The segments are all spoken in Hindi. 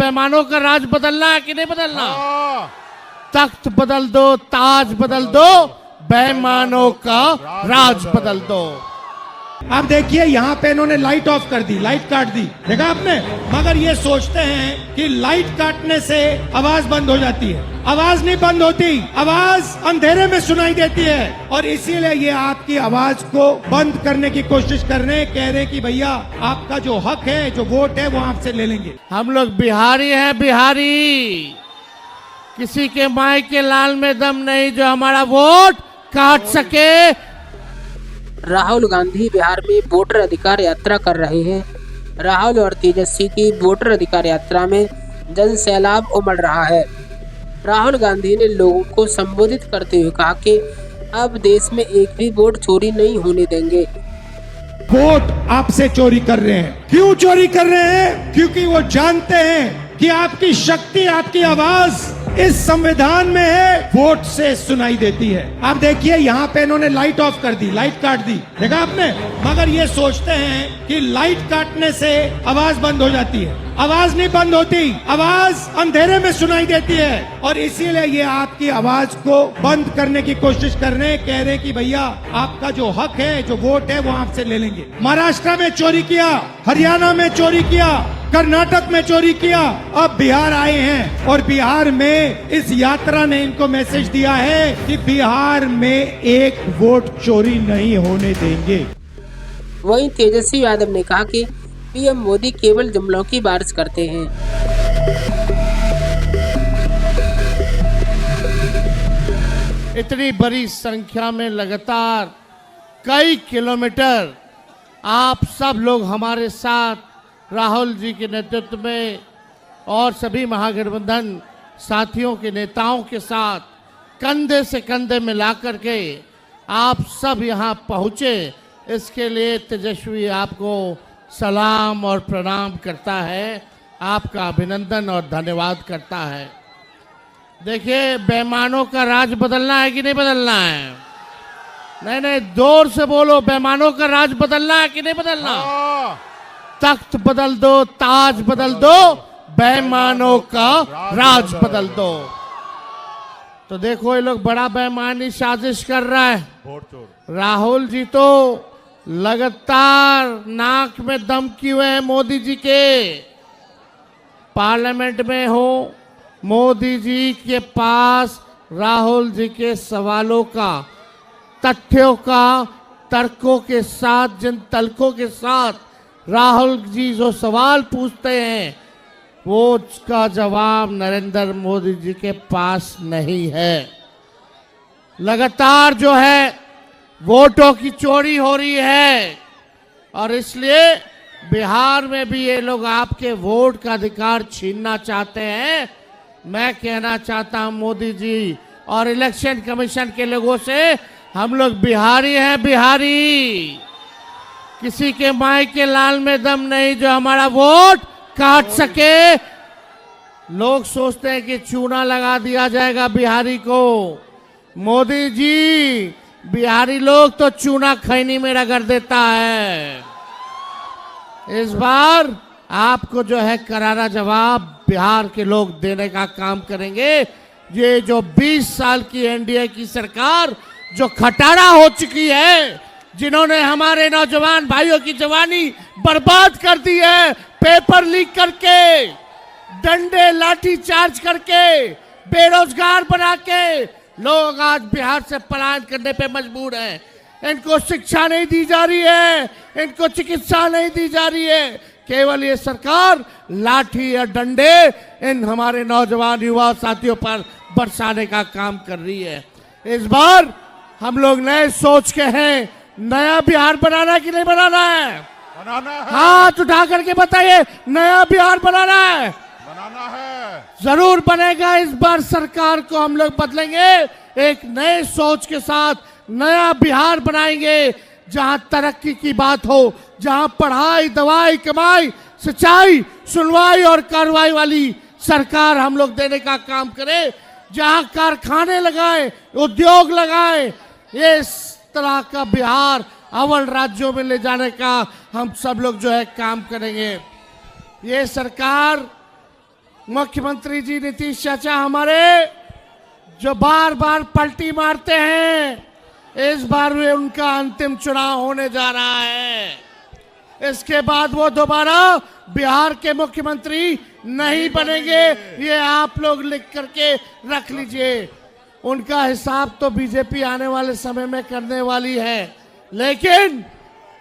बेईमानों का राज बदलना है कि नहीं बदलना? तख्त बदल दो, ताज बदल दो, बेईमानों का राज बदल दो। अब देखिए यहाँ पे इन्होंने लाइट ऑफ कर दी, लाइट काट दी, देखा आपने। मगर ये सोचते हैं कि लाइट काटने से आवाज बंद हो जाती है। आवाज नहीं बंद होती, आवाज अंधेरे में सुनाई देती है। और इसीलिए ये आपकी आवाज को बंद करने की कोशिश कर रहे हैं, कह रहे हैं कि भैया आपका जो हक है, जो वोट है, वो आपसे ले लेंगे। हम लोग बिहारी हैं, बिहारी। किसी के माई के लाल में दम नहीं जो हमारा वोट काट सके। राहुल गांधी बिहार में वोटर अधिकार यात्रा कर रहे हैं। राहुल और तेजस्वी की वोटर अधिकार यात्रा में जन सैलाब उमड़ रहा है। राहुल गांधी ने लोगों को संबोधित करते हुए कहा कि अब देश में एक भी वोट चोरी नहीं होने देंगे। वोट आपसे चोरी कर रहे हैं। क्यों चोरी कर रहे हैं? क्योंकि वो जानते हैं कि आपकी शक्ति, आपकी आवाज इस संविधान में है, वोट से सुनाई देती है। आप देखिए यहाँ पे इन्होंने लाइट ऑफ कर दी, लाइट काट दी, देखा आपने। मगर ये सोचते हैं कि लाइट काटने से आवाज बंद हो जाती है। आवाज नहीं बंद होती, आवाज अंधेरे में सुनाई देती है। और इसीलिए ये आपकी आवाज को बंद करने की कोशिश कर रहे हैं, कह रहे हैं कि भैया आपका जो हक है, जो वोट है, वो आपसे ले लेंगे। महाराष्ट्र में चोरी किया, हरियाणा में चोरी किया, कर्नाटक में चोरी किया, अब बिहार आए हैं। और बिहार में इस यात्रा ने इनको मैसेज दिया है कि बिहार में एक वोट चोरी नहीं होने देंगे। वहीं तेजस्वी यादव ने कहा कि पीएम मोदी केवल जुमलों की बारिश करते हैं। इतनी बड़ी संख्या में लगातार कई किलोमीटर आप सब लोग हमारे साथ राहुल जी के नेतृत्व में और सभी महागठबंधन साथियों के नेताओं के साथ कंधे से कंधे मिला करके आप सब यहाँ पहुँचे, इसके लिए तेजस्वी आपको सलाम और प्रणाम करता है, आपका अभिनंदन और धन्यवाद करता है। देखिए, बेईमानों का राज बदलना है कि नहीं बदलना है? नहीं, जोर से बोलो, बेईमानों का राज बदलना है कि नहीं बदलना? तख्त बदल दो, ताज बदल दो, बेईमानों का राज बदल दो। तो देखो, ये लोग बड़ा बेईमानी साजिश कर रहा है। राहुल जी तो लगातार नाक में दम किए हुए हैं मोदी जी के। पार्लियामेंट में हो, मोदी जी के पास राहुल जी के सवालों का, तथ्यों का, तर्कों के साथ, जिन तर्कों के साथ राहुल जी जो सवाल पूछते हैं, वो उसका जवाब नरेंद्र मोदी जी के पास नहीं है। लगातार जो है वोटों की चोरी हो रही है और इसलिए बिहार में भी ये लोग आपके वोट का अधिकार छीनना चाहते हैं। मैं कहना चाहता हूं मोदी जी और इलेक्शन कमीशन के लोगों से, हम लोग बिहारी हैं, बिहारी। किसी के माई के लाल में दम नहीं जो हमारा वोट काट सके। लोग सोचते हैं कि चूना लगा दिया जाएगा बिहारी को। मोदी जी, बिहारी लोग तो चूना खैनी में रगड़ देता है। इस बार आपको जो है करारा जवाब बिहार के लोग देने का काम करेंगे। ये जो 20 साल की एनडीए की सरकार जो खटारा हो चुकी है, जिन्होंने हमारे नौजवान भाइयों की जवानी बर्बाद कर दी है, पेपर लीक करके, डंडे लाठी चार्ज करके, बेरोजगार बना के, लोग आज बिहार से पलायन करने पे मजबूर हैं। इनको शिक्षा नहीं दी जा रही है, इनको चिकित्सा नहीं दी जा रही है। केवल ये सरकार लाठी या डंडे इन हमारे नौजवान युवा साथियों पर बरसाने का काम कर रही है। इस बार हम लोग नए सोच के हैं। नया बिहार बनाना है कि नहीं बनाना है? बनाना है। हाथ उठा करके बताइए, नया बिहार बनाना है? बनाना है। जरूर बनेगा। इस बार सरकार को हम लोग बदलेंगे, एक नए सोच के साथ नया बिहार बनाएंगे, जहां तरक्की की बात हो, जहां पढ़ाई, दवाई, कमाई, सिंचाई, सुनवाई और कार्रवाई वाली सरकार हम लोग देने का काम करें, जहां कारखाने लगाएं, उद्योग लगाएं। इस तरह का बिहार अव्वल राज्यों में ले जाने का हम सब लोग जो है काम करेंगे। ये सरकार मुख्यमंत्री जी नीतीश चाचा हमारे जो बार बार पलटी मारते हैं, इस बार भी उनका अंतिम चुनाव होने जा रहा है। इसके बाद वो दोबारा बिहार के मुख्यमंत्री नहीं बनेंगे, ये आप लोग लिख करके रख लीजिए। उनका हिसाब तो बीजेपी आने वाले समय में करने वाली है, लेकिन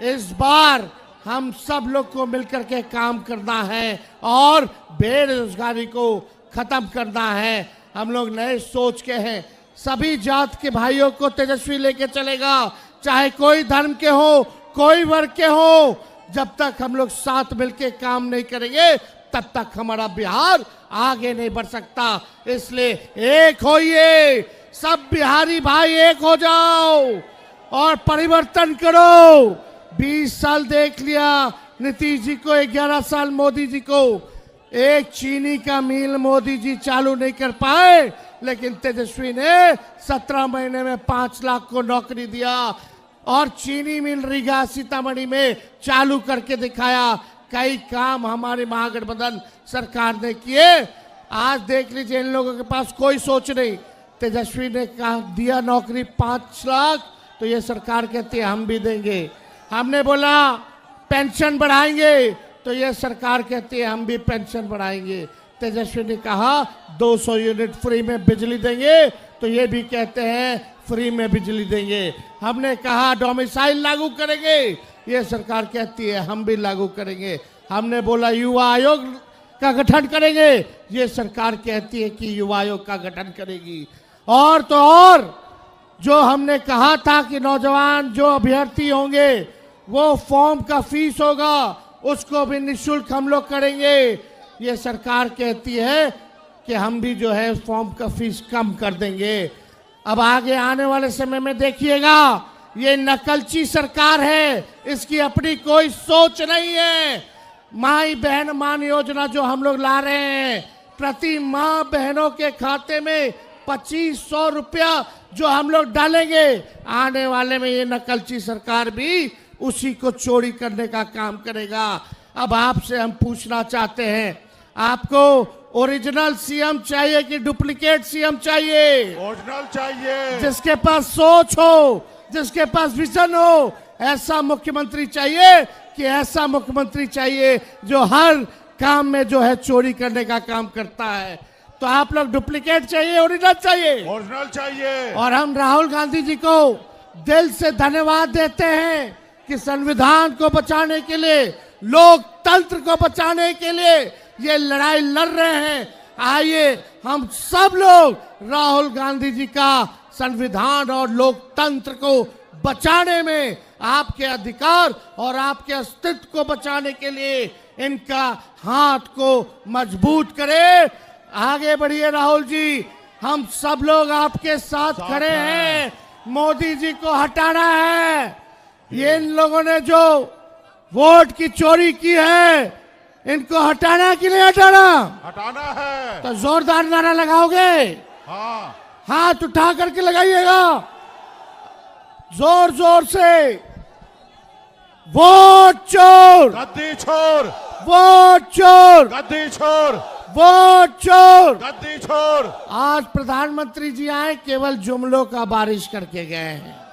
इस बार हम सब लोग को मिलकर के काम करना है और बेरोजगारी को खत्म करना है। हम लोग नए सोच के हैं, सभी जात के भाइयों को तेजस्वी लेके चलेगा, चाहे कोई धर्म के हो, कोई वर्ग के हो। जब तक हम लोग साथ मिलके काम नहीं करेंगे, तब तक हमारा बिहार आगे नहीं बढ़ सकता। इसलिए एक होइए, सब बिहारी भाई एक हो जाओ और परिवर्तन करो। 20 साल देख लिया नीतीश जी को, 11 साल मोदी जी को। एक चीनी का मिल मोदी जी चालू नहीं कर पाए, लेकिन तेजस्वी ने 17 महीने में 5 लाख को नौकरी दिया और चीनी मिल रीगा सीतामढ़ी में चालू करके दिखाया। कई काम हमारे महागठबंधन सरकार ने किए। आज देख लीजिए, इन लोगों के पास कोई सोच नहीं। तेजस्वी ने कहा दिया नौकरी 5 लाख, तो ये सरकार कहती है हम भी देंगे। हमने बोला पेंशन बढ़ाएंगे, तो ये सरकार कहती है हम भी पेंशन बढ़ाएंगे। तेजस्वी ने कहा 200 यूनिट फ्री में बिजली देंगे, तो ये भी कहते हैं फ्री में बिजली देंगे। हमने कहा डोमिसाइल लागू करेंगे, ये सरकार कहती है हम भी लागू करेंगे। हमने बोला युवा आयोग का गठन करेंगे, ये सरकार कहती है कि युवा आयोग का गठन करेगी। और तो और जो हमने कहा था कि नौजवान जो अभ्यर्थी होंगे वो फॉर्म का फीस होगा, उसको भी निःशुल्क हम लोग करेंगे। ये सरकार कहती है कि हम भी जो है फॉर्म का फीस कम कर देंगे। अब आगे आने वाले समय में देखिएगा, ये नकलची सरकार है, इसकी अपनी कोई सोच नहीं है। माई बहन मान योजना जो हम लोग ला रहे हैं, प्रति माह बहनों के खाते में 2500 रुपया जो हम लोग डालेंगे, आने वाले में ये नकलची सरकार भी उसी को चोरी करने का काम करेगा। अब आपसे हम पूछना चाहते हैं, आपको ओरिजिनल सीएम चाहिए कि डुप्लीकेट सीएम चाहिए? ओरिजिनल चाहिए। जिसके पास सोच हो, जिसके पास विजन हो, ऐसा मुख्यमंत्री चाहिए कि ऐसा मुख्यमंत्री चाहिए जो हर काम में जो है चोरी करने का काम करता है? तो आप लोग डुप्लीकेट चाहिए, ओरिजिनल चाहिए? ओरिजिनल चाहिए। और हम राहुल गांधी जी को दिल से धन्यवाद देते हैं कि संविधान को बचाने के लिए, लोकतंत्र को बचाने के लिए ये लड़ाई लड़ रहे हैं। आइए हम सब लोग राहुल गांधी जी का संविधान और लोकतंत्र को बचाने में, आपके अधिकार और आपके अस्तित्व को बचाने के लिए इनका हाथ को मजबूत करें। आगे बढ़िए राहुल जी, हम सब लोग आपके साथ खड़े हैं। मोदी जी को हटाना है। ये इन लोगों ने जो वोट की चोरी की है, इनको हटाना कि नहीं हटाना? हटाना है। तो जोरदार नारा लगाओगे? हाँ। हाथ उठा करके लगाइएगा जोर जोर से। वोट चोर, गद्दी छोड़, वोट चोर, गद्दी छोड़, वोट चोर। गद्दी छोड़। आज प्रधानमंत्री जी आए, केवल जुमलों का बारिश करके गए हैं।